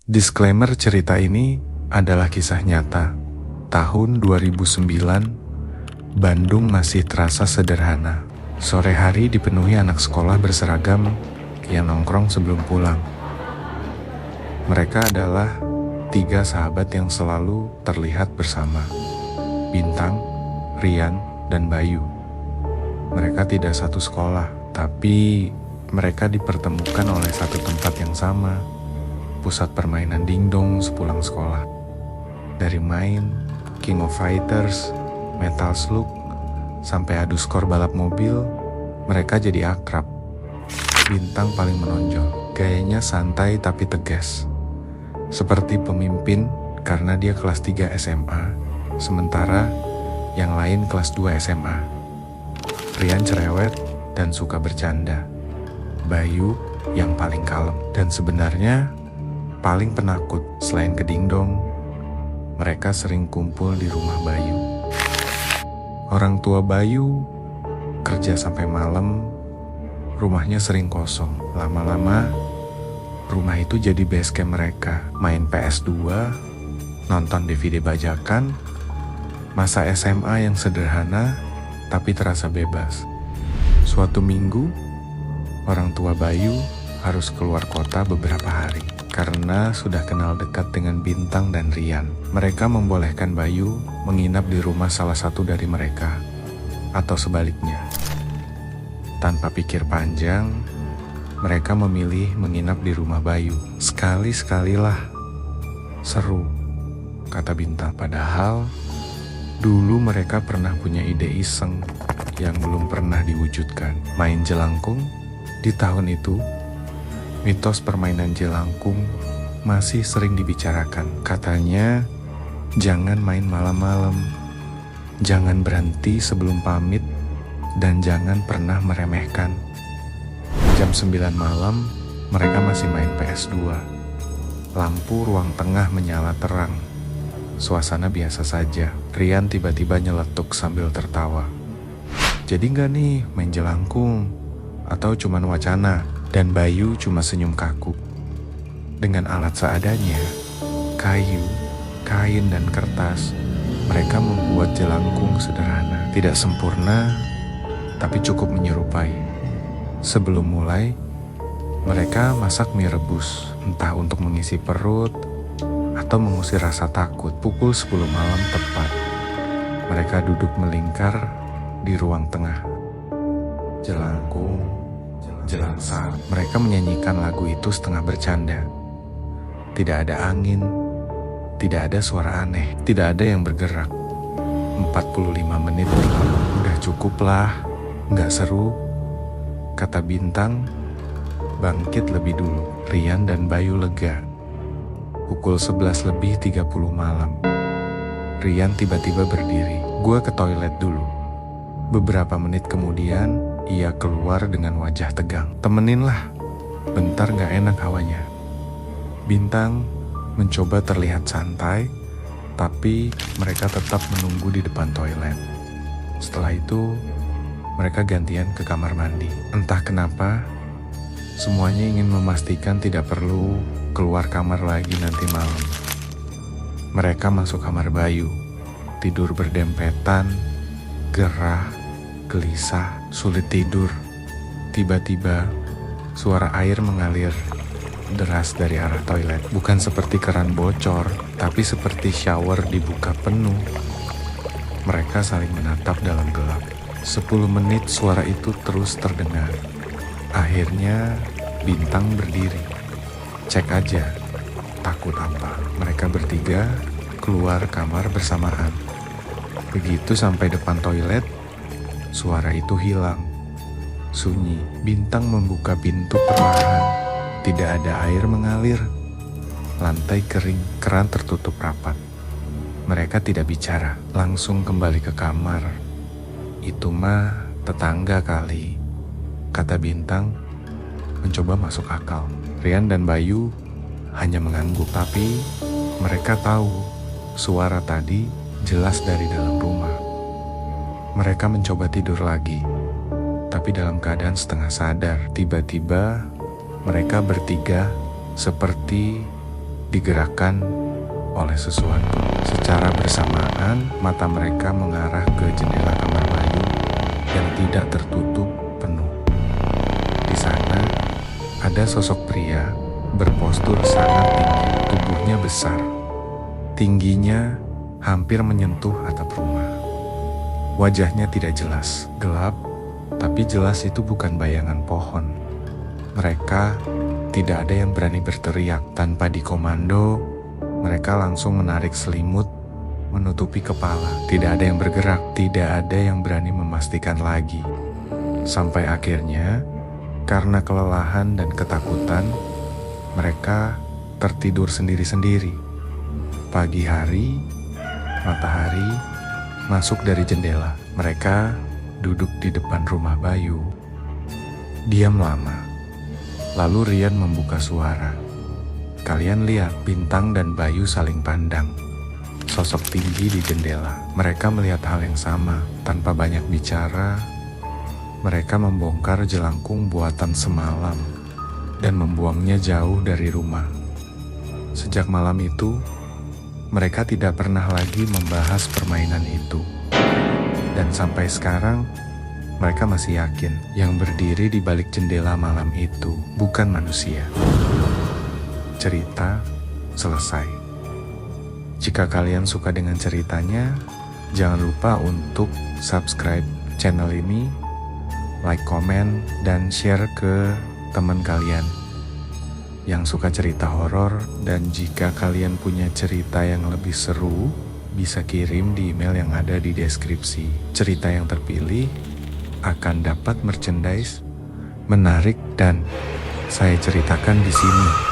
Disclaimer, cerita ini adalah kisah nyata. Tahun 2009, Bandung masih terasa sederhana. Sore hari dipenuhi anak sekolah berseragam yang nongkrong sebelum pulang. Mereka adalah 3 sahabat yang selalu terlihat bersama. Bintang, Rian, dan Bayu. Mereka tidak satu sekolah, tapi mereka dipertemukan oleh satu tempat yang sama. Pusat permainan dingdong sepulang sekolah. Dari main King of Fighters, Metal Slug, sampai adu skor balap mobil, mereka jadi akrab. Bintang paling menonjol, gayanya santai tapi tegas. Seperti pemimpin karena dia kelas 3 SMA, sementara yang lain kelas 2 SMA. Rian cerewet dan suka bercanda. Bayu yang paling kalem dan sebenarnya paling penakut. Selain ke dingdong, mereka sering kumpul di rumah Bayu. Orang tua Bayu kerja sampai malam, rumahnya sering kosong. Lama-lama, rumah itu jadi base camp mereka. Main PS2, nonton DVD bajakan, masa SMA yang sederhana tapi terasa bebas. Suatu minggu, orang tua Bayu harus keluar kota beberapa hari. Karena sudah kenal dekat dengan Bintang dan Rian, mereka membolehkan Bayu menginap di rumah salah satu dari mereka, atau sebaliknya. Tanpa pikir panjang, mereka memilih menginap di rumah Bayu. Sekali-sekalilah, seru, kata Bintang. Padahal, dulu mereka pernah punya ide iseng yang belum pernah diwujudkan. Main jelangkung. Di tahun itu, mitos permainan jelangkung masih sering dibicarakan. Katanya, jangan main malam-malam, jangan berhenti sebelum pamit, dan jangan pernah meremehkan. Jam 9 malam, mereka masih main PS2. Lampu ruang tengah menyala terang. Suasana biasa saja. Rian tiba-tiba nyeletuk sambil tertawa. Jadi nggak nih main jelangkung? Atau cuman wacana? Dan Bayu cuma senyum kaku. Dengan alat seadanya, kayu, kain, dan kertas, mereka membuat jelangkung sederhana. Tidak sempurna, tapi cukup menyerupai. Sebelum mulai, mereka masak mie rebus, entah untuk mengisi perut atau mengusir rasa takut. Pukul 10 malam tepat, mereka duduk melingkar di ruang tengah. Jelangkung, jelangsang. Mereka menyanyikan lagu itu setengah bercanda. Tidak ada angin, tidak ada suara aneh, tidak ada yang bergerak. 45 menit berlalu. Udah cukup lah, nggak seru, kata Bintang, bangkit lebih dulu. Rian dan Bayu lega. Pukul 11 lebih 30 malam. Rian tiba-tiba berdiri. Gua ke toilet dulu. Beberapa menit kemudian, ia keluar dengan wajah tegang. Temenin lah, bentar gak enak hawanya. Bintang mencoba terlihat santai, tapi mereka tetap menunggu di depan toilet. Setelah itu, mereka gantian ke kamar mandi. Entah kenapa, semuanya ingin memastikan tidak perlu keluar kamar lagi nanti malam. Mereka masuk kamar Bayu, tidur berdempetan, gerah, gelisah, sulit tidur. Tiba-tiba, suara air mengalir deras dari arah toilet. Bukan seperti keran bocor, tapi seperti shower dibuka penuh. Mereka saling menatap dalam gelap. 10 menit suara itu terus terdengar. Akhirnya, Bintang berdiri. Cek aja, takut apa? Mereka bertiga keluar kamar bersamaan. Begitu sampai depan toilet, suara itu hilang. Sunyi. Bintang membuka pintu perlahan. Tidak ada air mengalir. Lantai kering, keran tertutup rapat. Mereka tidak bicara, langsung kembali ke kamar. Itu mah tetangga kali, kata Bintang, mencoba masuk akal. Rian dan Bayu hanya mengangguk, tapi mereka tahu suara tadi jelas dari dalam rumah. Mereka mencoba tidur lagi, tapi dalam keadaan setengah sadar. Tiba-tiba mereka bertiga seperti digerakkan oleh sesuatu. Secara bersamaan, mata mereka mengarah ke jendela kamar Bayu yang tidak tertutup penuh. Di sana, ada sosok pria berpostur sangat tinggi, tubuhnya besar. Tingginya hampir menyentuh atap rumah. Wajahnya tidak jelas, gelap, tapi jelas itu bukan bayangan pohon. Mereka tidak ada yang berani berteriak. Tanpa dikomando, mereka langsung menarik selimut, menutupi kepala. Tidak ada yang bergerak, tidak ada yang berani memastikan lagi. Sampai akhirnya, karena kelelahan dan ketakutan, mereka tertidur sendiri-sendiri. Pagi hari, matahari masuk dari jendela. Mereka duduk di depan rumah Bayu. Diam lama. Lalu Rian membuka suara. Kalian lihat, Bintang dan Bayu saling pandang. Sosok tinggi di jendela. Mereka melihat hal yang sama. Tanpa banyak bicara, mereka membongkar jelangkung buatan semalam dan membuangnya jauh dari rumah. Sejak malam itu, mereka tidak pernah lagi membahas permainan itu. Dan sampai sekarang, mereka masih yakin yang berdiri di balik jendela malam itu bukan manusia. Cerita selesai. Jika kalian suka dengan ceritanya, jangan lupa untuk subscribe channel ini, like, komen, dan share ke teman kalian yang suka cerita horor. Dan jika kalian punya cerita yang lebih seru, bisa kirim di email yang ada di deskripsi. Cerita yang terpilih akan dapat merchandise menarik dan saya ceritakan di sini.